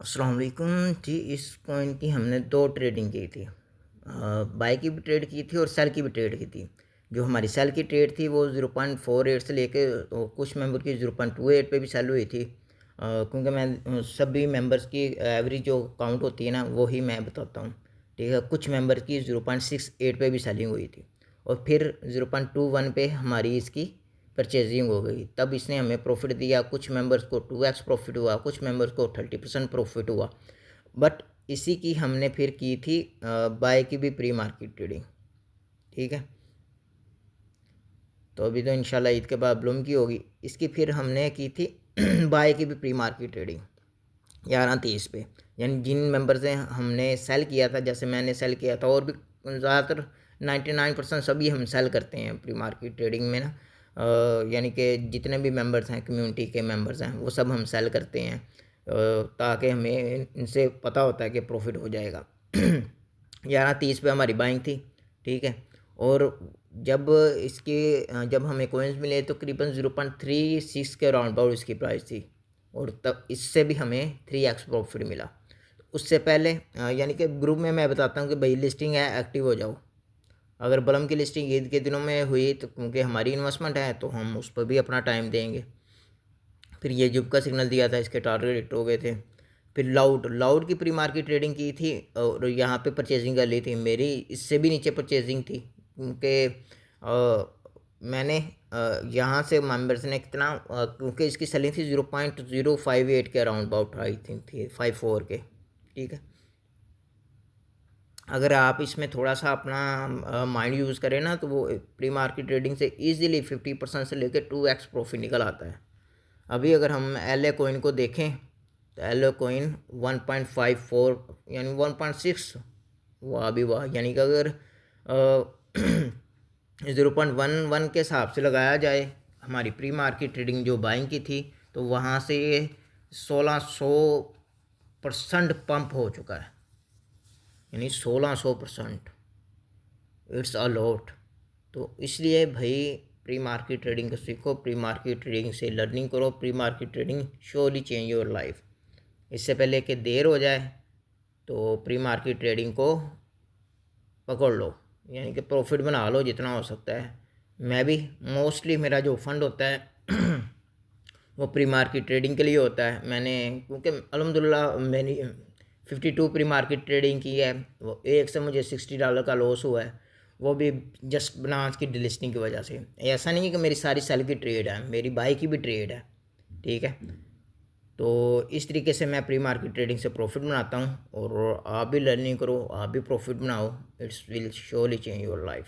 अस्सलाम वालेकुम जी। इस कॉइन की हमने दो ट्रेडिंग की थी। बाई की भी ट्रेड की थी और सेल की भी ट्रेड की थी। जो हमारी सेल की ट्रेड थी वो 0.48 से लेके कुछ मेंबर की 0.28 पे भी सेल हुई थी। क्योंकि मैं सभी मेंबर्स की एवरेज जो काउंट होती है ना वही मैं बताता हूँ। ठीक है, कुछ मेंबर की 0.68 पे भी सेलिंग हुई थी और फिर 0.21 पे हमारी इसकी परचेजिंग हो गई। तब इसने हमें प्रॉफिट दिया। कुछ मेंबर्स को 2x प्रॉफिट हुआ, कुछ मेंबर्स को 30% प्रॉफिट हुआ। बट इसी की हमने फिर की थी बाय की भी प्री मार्केट ट्रेडिंग। ठीक है, तो अभी तो इंशाल्लाह ईद के बाद ब्लूम की होगी। इसकी फिर हमने की थी बाय की भी प्री मार्केट ट्रेडिंग 11:30 पे। यानी जिन मेंबर से हमने सेल किया था, जैसे मैंने सेल किया था और भी ज़्यादातर 99% सभी हम सेल करते हैं प्री मार्केट ट्रेडिंग में ना। यानी कि जितने भी मेंबर्स हैं, कम्युनिटी के मेंबर्स हैं, वो सब हम सेल करते हैं ताकि हमें इनसे पता होता है कि प्रॉफिट हो जाएगा। 11:30 पे हमारी बाइंग थी। ठीक है, और जब हमें कोइंस मिले तो करीबन 0.36 के राउंड अबाउट इसकी प्राइस थी और तब इससे भी हमें 3x प्रॉफिट मिला। उससे पहले यानी कि ग्रुप में मैं बताता हूँ कि भाई लिस्टिंग है, एक्टिव हो जाओ। अगर बलम की लिस्टिंग ईद के दिनों में हुई तो क्योंकि हमारी इन्वेस्टमेंट है तो हम उस पर भी अपना टाइम देंगे। फिर ये जुब का सिग्नल दिया था, इसके टारगेट हिट हो गए थे। फिर लाउड की प्री मार्केट ट्रेडिंग की थी और यहाँ पे परचेजिंग कर ली थी। मेरी इससे भी नीचे परचेजिंग थी क्योंकि मैंने यहाँ से मेंबर्स ने कितना क्योंकि इसकी सेलिंग थी 0.058 के अराउंड अबाउट आई थिंक थी 54 के। ठीक है, अगर आप इसमें थोड़ा सा अपना माइंड यूज़ करें ना तो वो प्री मार्केट ट्रेडिंग से इजीली 50% से लेकर 2x प्रॉफिट निकल आता है। अभी अगर हम एल ए कोइन को देखें तो एल ए कोइन 1.54 यानी 1.6, वाह भी वाह। यानी कि अगर 0.11 के हिसाब से लगाया जाए हमारी प्री मार्केट ट्रेडिंग जो बाइंग की थी तो वहाँ से 1600% पंप हो चुका है। यानी 1600%, इट्स अ लॉट। तो इसलिए भाई प्री मार्केट ट्रेडिंग को सीखो, प्री मार्केट ट्रेडिंग से लर्निंग करो। Pre market trading surely change your life. इससे पहले कि देर हो जाए तो प्री मार्केट ट्रेडिंग को पकड़ लो, यानी कि प्रॉफिट बना लो जितना हो सकता है। मैं भी मोस्टली मेरा जो फंड होता है वो प्री मार्केट ट्रेडिंग के लिए होता है। मैंने क्योंकि अल्हम्दुलिल्लाह मैंने 52 प्री मार्केट ट्रेडिंग की है। वो एक से मुझे $60 का लॉस हुआ है, वो भी जस्ट बनास की डिलिस्टिंग की वजह से। ऐसा नहीं है कि मेरी सारी सेल की ट्रेड है, मेरी बाई की भी ट्रेड है। ठीक है, तो इस तरीके से मैं प्री मार्केट ट्रेडिंग से प्रॉफिट बनाता हूँ और आप भी लर्निंग करो, आप भी प्रॉफिट बनाओ। It's will surely change your life.